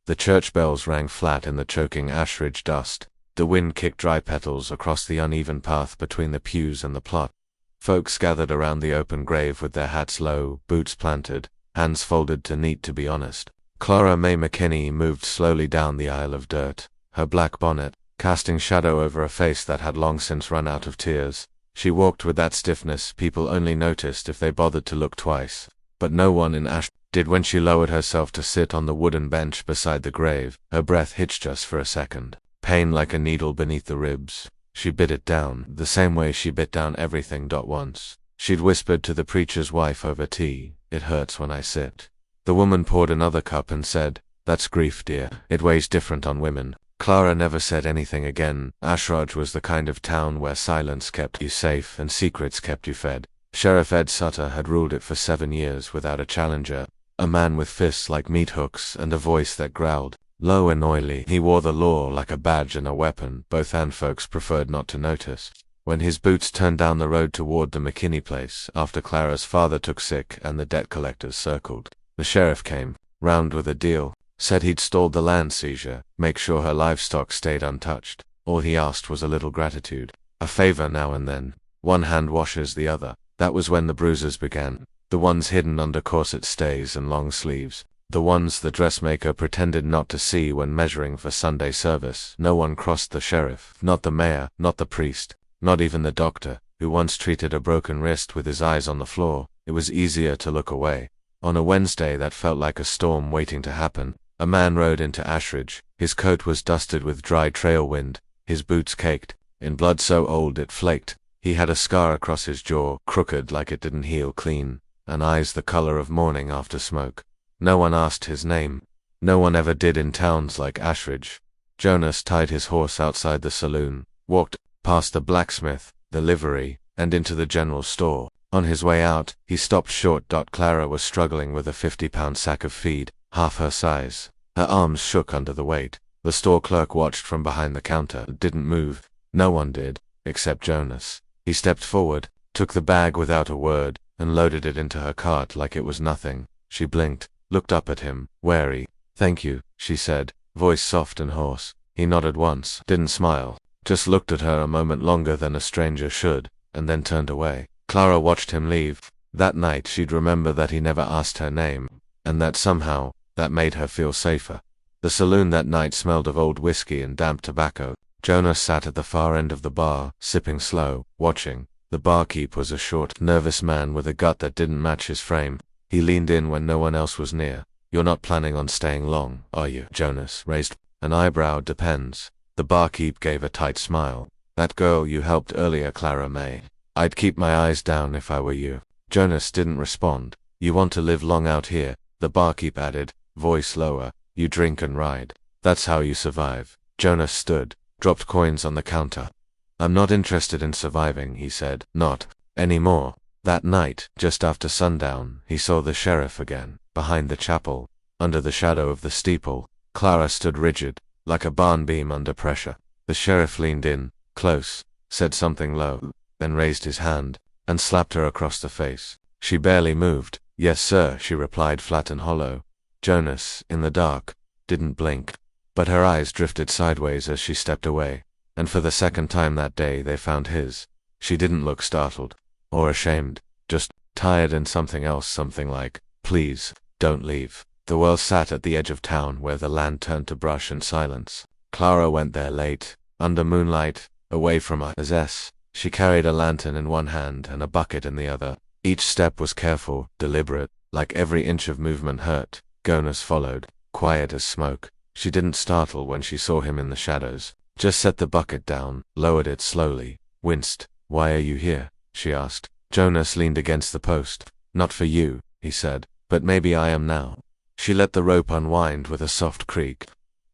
The church bells rang flat in the choking ashridge dust. The wind kicked dry petals across the uneven path between the pews and the plot. Folks gathered around the open grave with their hats low, boots planted, hands folded to be honest. Clara Mae McKinney moved slowly down the aisle of dirt, her black bonnet casting shadow over a face that had long since run out of tears. She walked with that stiffness people only noticed if they bothered to look twice, but no one in Ash did when she lowered herself to sit on the wooden bench beside the grave. Her breath hitched just for a second, pain like a needle beneath the ribs. She bit it down, the same way she bit down everything. Once she'd whispered to the preacher's wife over tea, "It hurts when I sit." The woman poured another cup and said, "That's grief, dear. It weighs different on women." Clara never said anything again. Ashraj was the kind of town where silence kept you safe and secrets kept you fed. Sheriff Ed Sutter had ruled it for 7 years without a challenger, a man with fists like meat hooks and a voice that growled low and oily. He wore the law like a badge and a weapon. Both and folks preferred not to notice. When his boots turned down the road toward the McKinney place, after Clara's father took sick and the debt collectors circled, the sheriff came round with a deal. Said he'd stalled the land seizure, make sure her livestock stayed untouched. All he asked was a little gratitude, a favor now and then. One hand washes the other. That was when the bruises began. The ones hidden under corset stays and long sleeves. The ones the dressmaker pretended not to see when measuring for Sunday service. No one crossed the sheriff, not the mayor, not the priest, not even the doctor, who once treated a broken wrist with his eyes on the floor. It was easier to look away. On a Wednesday that felt like a storm waiting to happen, a man rode into Ashridge. His coat was dusted with dry trail wind, his boots caked in blood so old it flaked. He had a scar across his jaw, crooked like it didn't heal clean, and eyes the color of morning after smoke. No one asked his name. No one ever did in towns like Ashridge. Jonas tied his horse outside the saloon, walked past the blacksmith, the livery, and into the general store. On his way out, he stopped short. Clara was struggling with a 50-pound sack of feed, half her size. Her arms shook under the weight. The store clerk watched from behind the counter, didn't move. No one did, except Jonas. He stepped forward, took the bag without a word, and loaded it into her cart like it was nothing. She blinked, looked up at him, wary. "Thank you," she said, voice soft and hoarse. He nodded once, didn't smile, just looked at her a moment longer than a stranger should, and then turned away. Clara watched him leave. That night she'd remember that he never asked her name, and that somehow, that made her feel safer. The saloon that night smelled of old whiskey and damp tobacco. Jonas sat at the far end of the bar, sipping slow, watching. The barkeep was a short, nervous man with a gut that didn't match his frame. He leaned in when no one else was near. "You're not planning on staying long, are you?" Jonas raised an eyebrow. "Depends." The barkeep gave a tight smile. "That girl you helped earlier, Clara Mae. I'd keep my eyes down if I were you." Jonas didn't respond. "You want to live long out here," the barkeep added, voice lower. "You drink and ride. That's how you survive." Jonas stood, dropped coins on the counter. "I'm not interested in surviving," he said. "Not anymore." That night, just after sundown, he saw the sheriff again, behind the chapel, under the shadow of the steeple. Clara stood rigid, like a barn beam under pressure. The sheriff leaned in, close, said something low, then raised his hand, and slapped her across the face. She barely moved. "Yes, sir," she replied flat and hollow. Jonas, in the dark, didn't blink, but her eyes drifted sideways as she stepped away, and for the second time that day they found his. She didn't look startled, or ashamed, just tired and something else, something like, "Please, don't leave." The well sat at the edge of town where the land turned to brush and silence. Clara went there late, under moonlight, away from her S. She carried a lantern in one hand and a bucket in the other. Each step was careful, deliberate, like every inch of movement hurt. Jonas followed, quiet as smoke. She didn't startle when she saw him in the shadows. Just set the bucket down, lowered it slowly, winced. "Why are you here?" she asked. Jonas leaned against the post. "Not for you," he said, "but maybe I am now." She let the rope unwind with a soft creak.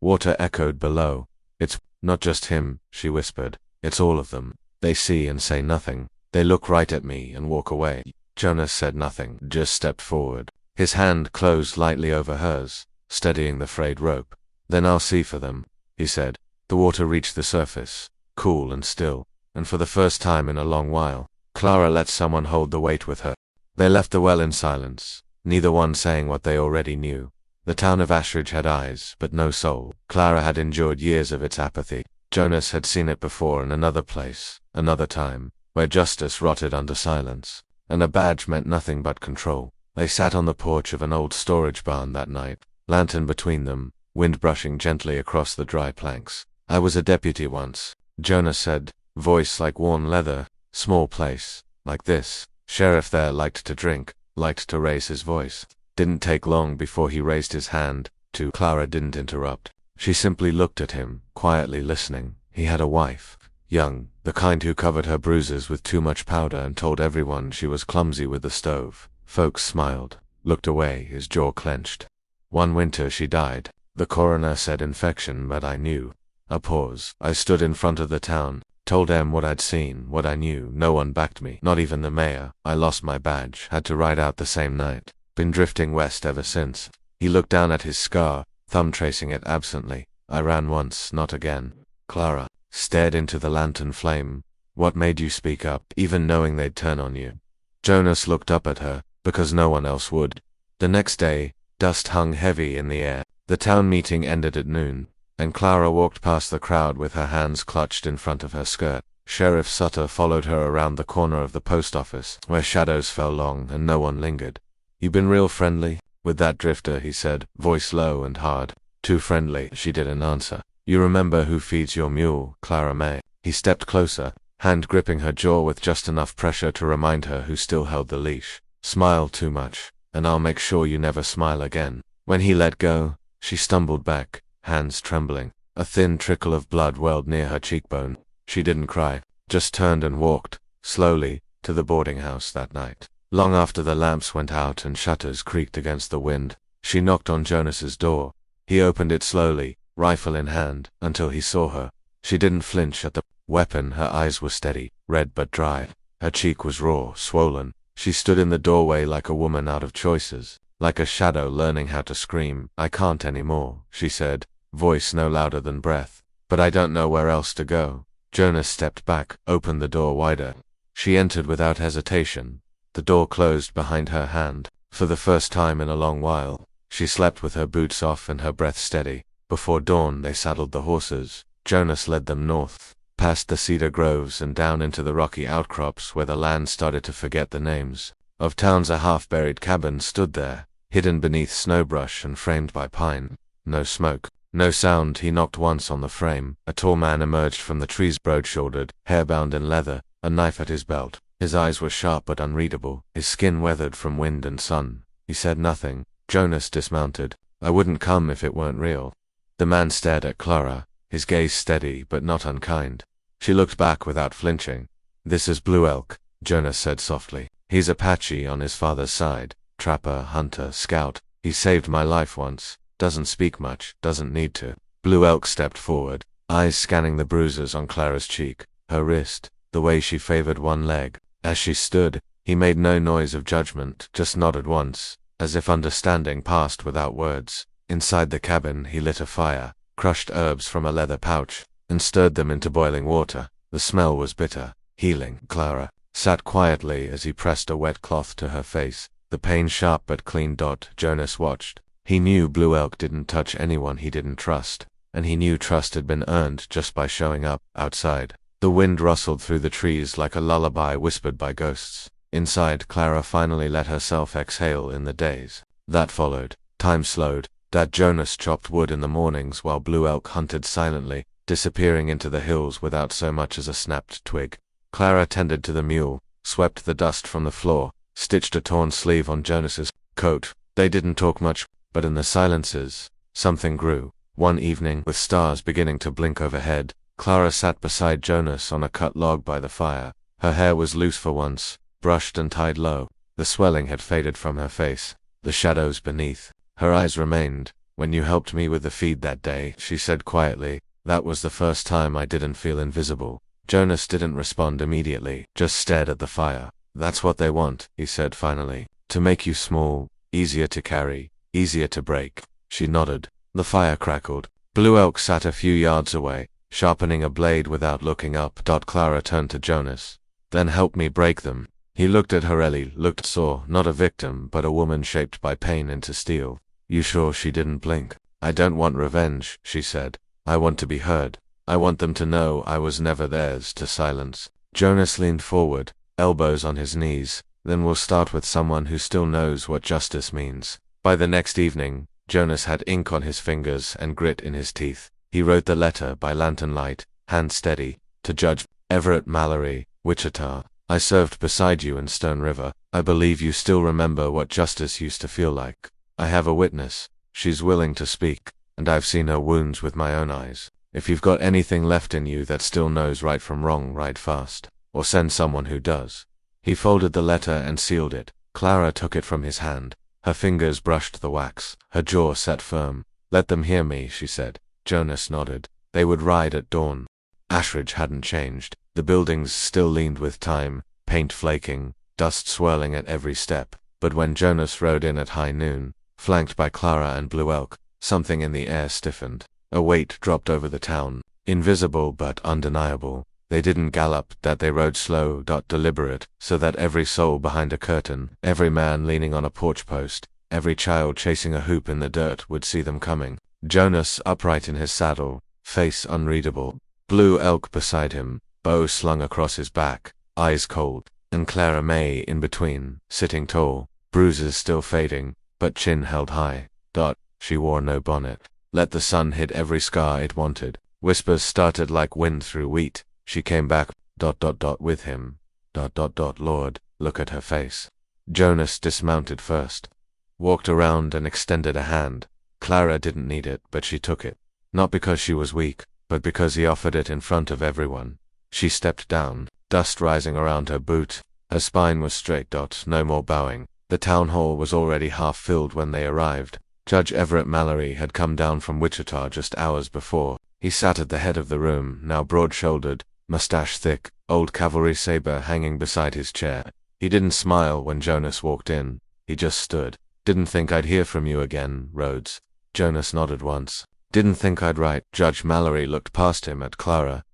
Water echoed below. "It's not just him," she whispered. "It's all of them. They see and say nothing. They look right at me and walk away." Jonas said nothing, just stepped forward. His hand closed lightly over hers, steadying the frayed rope. "Then I'll see for them," he said. The water reached the surface, cool and still, and for the first time in a long while, Clara let someone hold the weight with her. They left the well in silence, neither one saying what they already knew. The town of Ashridge had eyes, but no soul. Clara had endured years of its apathy. Jonas had seen it before in another place, another time, where justice rotted under silence, and a badge meant nothing but control. They sat on the porch of an old storage barn that night, lantern between them, wind brushing gently across the dry planks. "I was a deputy once," Jonas said, voice like worn leather. "Small place, like this. Sheriff there liked to drink, liked to raise his voice. Didn't take long before he raised his hand, too." Clara didn't interrupt. She simply looked at him, quietly listening. He had a wife, young, the kind who covered her bruises with too much powder and told everyone she was clumsy with the stove. Folks smiled, looked away, his jaw clenched. "One winter she died. The coroner said infection, but I knew." A pause. "I stood in front of the town, told them what I'd seen, what I knew. No one backed me, not even the mayor. I lost my badge, had to ride out the same night. Been drifting west ever since." He looked down at his scar, thumb tracing it absently. "I ran once, not again." Clara stared into the lantern flame. "What made you speak up, even knowing they'd turn on you?" Jonas looked up at her, because no one else would. The next day, dust hung heavy in the air. The town meeting ended at noon, and Clara walked past the crowd with her hands clutched in front of her skirt. Sheriff Sutter followed her around the corner of the post office, where shadows fell long and no one lingered. "You been real friendly with that drifter," he said, voice low and hard. "Too friendly," she didn't answer. "You remember who feeds your mule, Clara Mae?" He stepped closer, hand gripping her jaw with just enough pressure to remind her who still held the leash. "Smile too much, and I'll make sure you never smile again." When he let go, she stumbled back, hands trembling. A thin trickle of blood welled near her cheekbone. She didn't cry, just turned and walked, slowly, to the boarding house that night. Long after the lamps went out and shutters creaked against the wind, she knocked on Jonas's door. He opened it slowly, rifle in hand, until he saw her. She didn't flinch at the weapon. Her eyes were steady, red but dry. Her cheek was raw, swollen. She stood in the doorway like a woman out of choices, like a shadow learning how to scream. "I can't anymore," she said, voice no louder than breath. "But I don't know where else to go." Jonas stepped back, opened the door wider. She entered without hesitation. The door closed behind her hand. For the first time in a long while, she slept with her boots off and her breath steady. Before dawn they saddled the horses. Jonas led them north, past the cedar groves and down into the rocky outcrops where the land started to forget the names of towns. A half-buried cabin stood there, hidden beneath snowbrush and framed by pine. No smoke, no sound. He knocked once on the frame. A tall man emerged from the trees, broad-shouldered, hair-bound in leather, a knife at his belt. His eyes were sharp but unreadable, his skin weathered from wind and sun. He said nothing. Jonas dismounted. "I wouldn't come if it weren't real." The man stared at Clara, his gaze steady but not unkind. She looked back without flinching. "This is Blue Elk," Jonas said softly. "He's Apache on his father's side. Trapper, hunter, scout. He saved my life once. Doesn't speak much, doesn't need to." Blue Elk stepped forward, eyes scanning the bruises on Clara's cheek, her wrist, the way she favored one leg. As she stood, he made no noise of judgment, just nodded once, as if understanding passed without words. Inside the cabin he lit a fire, crushed herbs from a leather pouch, and stirred them into boiling water. The smell was bitter, healing. Clara sat quietly as he pressed a wet cloth to her face, the pain sharp but clean. Jonas watched. He knew Blue Elk didn't touch anyone he didn't trust, and he knew trust had been earned just by showing up. Outside, the wind rustled through the trees like a lullaby whispered by ghosts. Inside, Clara finally let herself exhale. In the days that followed, time slowed. Jonas chopped wood in the mornings while Blue Elk hunted silently, disappearing into the hills without so much as a snapped twig. Clara tended to the mule, swept the dust from the floor, stitched a torn sleeve on Jonas's coat. They didn't talk much, but in the silences, something grew. One evening, with stars beginning to blink overhead, Clara sat beside Jonas on a cut log by the fire. Her hair was loose for once, brushed and tied low. The swelling had faded from her face. The shadows beneath her eyes remained. "When you helped me with the feed that day," she said quietly, "that was the first time I didn't feel invisible." Jonas didn't respond immediately, just stared at the fire. "That's what they want," he said finally. "To make you small, easier to carry, easier to break." She nodded. The fire crackled. Blue Elk sat a few yards away, sharpening a blade without looking up. Clara turned to Jonas. "Then help me break them." He looked at her. Ellie saw not a victim but a woman shaped by pain into steel. You sure she didn't blink? I don't want revenge, she said. I want to be heard. I want them to know I was never theirs to silence. Jonas leaned forward, elbows on his knees. Then we'll start with someone who still knows what justice means. By the next evening, Jonas had ink on his fingers and grit in his teeth. He wrote the letter by lantern light, hand steady, to Judge Everett Mallory, Wichita. I served beside you in Stone River. I believe you still remember what justice used to feel like. I have a witness. She's willing to speak, and I've seen her wounds with my own eyes. If you've got anything left in you that still knows right from wrong, write fast, or send someone who does. He folded the letter and sealed it. Clara took it from his hand. Her fingers brushed the wax. Her jaw set firm. Let them hear me, she said. Jonas nodded. They would ride at dawn. Ashridge hadn't changed. The buildings still leaned with time, paint flaking, dust swirling at every step. But when Jonas rode in at high noon, flanked by Clara and Blue Elk, something in the air stiffened. A weight dropped over the town, invisible but undeniable. They didn't gallop, that they rode slow, deliberate, so that every soul behind a curtain, every man leaning on a porch post, every child chasing a hoop in the dirt would see them coming. Jonas upright in his saddle, face unreadable. Blue Elk beside him, bow slung across his back, eyes cold, and Clara Mae in between, sitting tall, bruises still fading, but chin held high. She wore no bonnet. Let the sun hit every scar it wanted. Whispers started like wind through wheat. She came back, with him. Lord, look at her face. Jonas dismounted first. Walked around and extended a hand. Clara didn't need it, but she took it. Not because she was weak, but because he offered it in front of everyone. She stepped down, dust rising around her boot. Her spine was straight. No more bowing. The town hall was already half filled when they arrived. Judge Everett Mallory had come down from Wichita just hours before. He sat at the head of the room, now broad-shouldered, mustache thick, old cavalry saber hanging beside his chair. He didn't smile when Jonas walked in. He just stood. Didn't think I'd hear from you again, Rhodes. Jonas nodded once. Didn't think I'd write. Judge Mallory looked past him at Clara.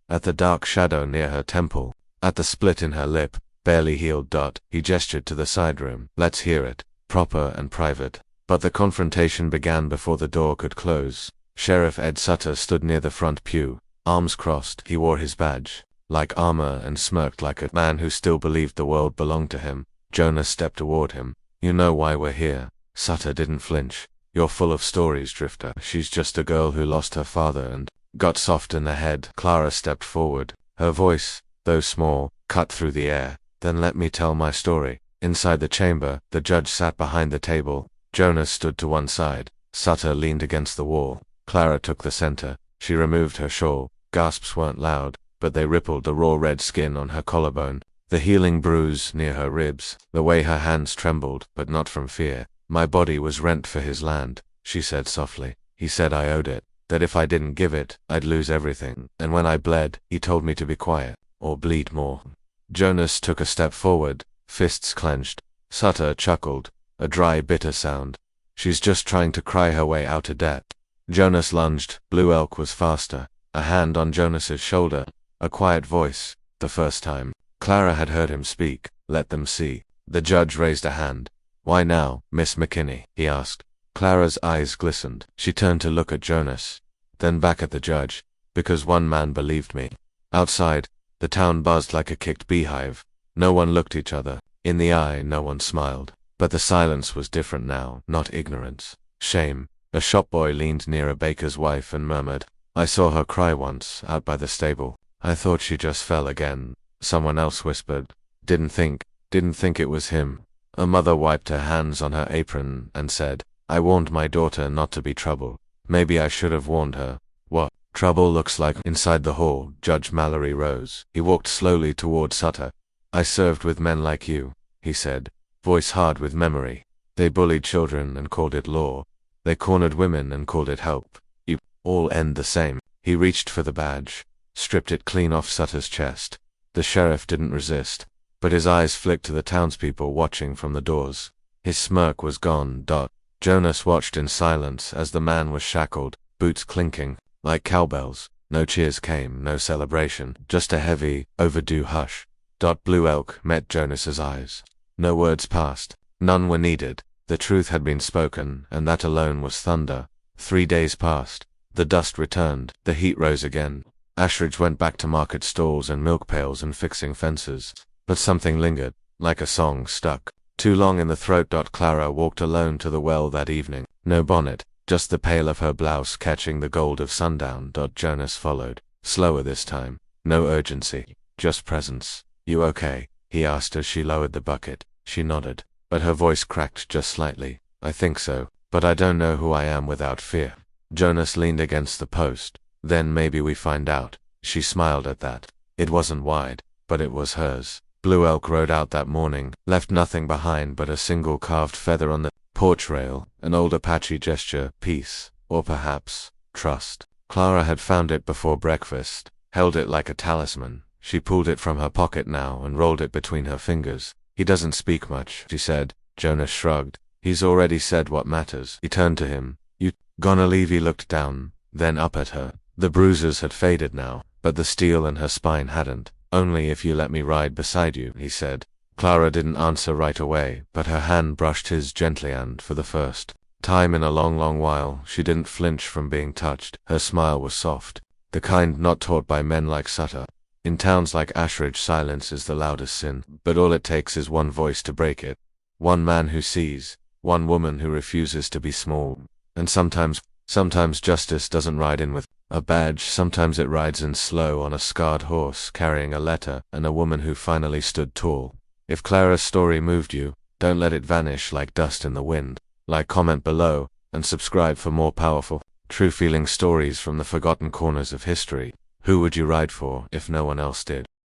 At the dark shadow near her temple. At the split in her lip, barely healed. He gestured to the side room. Let's hear it. Proper and private. But the confrontation began before the door could close. Sheriff Ed Sutter stood near the front pew, arms crossed. He wore his badge, like armor, and smirked like a man who still believed the world belonged to him. Jonas stepped toward him. You know why we're here. Sutter didn't flinch. You're full of stories, Drifter. She's just a girl who lost her father and got soft in the head. Clara stepped forward. Her voice, though small, cut through the air. Then let me tell my story. Inside the chamber, the judge sat behind the table. Jonas stood to one side. Sutter leaned against the wall. Clara took the center. She removed her shawl. Gasps weren't loud, but they rippled the raw red skin on her collarbone, the healing bruise near her ribs, the way her hands trembled, but not from fear. My body was rent for his land, she said softly. He said I owed it, that if I didn't give it, I'd lose everything, and when I bled, he told me to be quiet, or bleed more. Jonas took a step forward, fists clenched. Sutter chuckled, a dry, bitter sound. She's just trying to cry her way out of debt. Jonas lunged. Blue Elk was faster. A hand on Jonas's shoulder. A quiet voice. The first time Clara had heard him speak. Let them see. The judge raised a hand. Why now, Miss McKinney? He asked. Clara's eyes glistened. She turned to look at Jonas, then back at the judge. Because one man believed me. Outside, the town buzzed like a kicked beehive. No one looked each other in the eye. No one smiled. But the silence was different now, not ignorance. Shame. A shop boy leaned near a baker's wife and murmured, I saw her cry once, out by the stable. I thought she just fell again. Someone else whispered, Didn't think it was him. A mother wiped her hands on her apron and said, I warned my daughter not to be trouble. Maybe I should have warned her. What trouble looks like inside the hall. Judge Mallory rose. He walked slowly toward Sutter. I served with men like you, he said, voice hard with memory. They bullied children and called it law. They cornered women and called it help. You all end the same. He reached for the badge, stripped it clean off Sutter's chest. The sheriff didn't resist, but his eyes flicked to the townspeople watching from the doors. His smirk was gone. Jonas watched in silence as the man was shackled, boots clinking, like cowbells. No cheers came, no celebration, just a heavy, overdue hush. Blue Elk met Jonas's eyes. No words passed. None were needed. The truth had been spoken, and that alone was thunder. 3 days passed. The dust returned. The heat rose again. Ashridge went back to market stalls and milk pails and fixing fences. But something lingered, like a song stuck too long in the throat. Clara walked alone to the well that evening. No bonnet, just the pale of her blouse catching the gold of sundown. Jonas followed, slower this time. No urgency, just presence. "You okay?" he asked as she lowered the bucket. She nodded, but her voice cracked just slightly. "I think so, but I don't know who I am without fear." Jonas leaned against the post. "Then maybe we find out." She smiled at that. It wasn't wide, but it was hers. Blue Elk rode out that morning, left nothing behind but a single carved feather on the porch rail, an old Apache gesture, peace, or perhaps trust. Clara had found it before breakfast, held it like a talisman. She pulled it from her pocket now and rolled it between her fingers. "He doesn't speak much," she said. Jonas shrugged. "He's already said what matters." He turned to him. "You gonna leave?" He looked down, then up at her. The bruises had faded now, but the steel in her spine hadn't. "Only if you let me ride beside you," he said. Clara didn't answer right away, but her hand brushed his gently, and for the first time in a long, long while, she didn't flinch from being touched. Her smile was soft, the kind not taught by men like Sutter. In towns like Ashridge, silence is the loudest sin, but all it takes is one voice to break it. One man who sees, one woman who refuses to be small. And sometimes justice doesn't ride in with a badge. Sometimes it rides in slow on a scarred horse, carrying a letter and a woman who finally stood tall. If Clara's story moved you, don't let it vanish like dust in the wind. Like, comment below, and subscribe for more powerful, true-feeling stories from the forgotten corners of history. Who would you ride for if no one else did?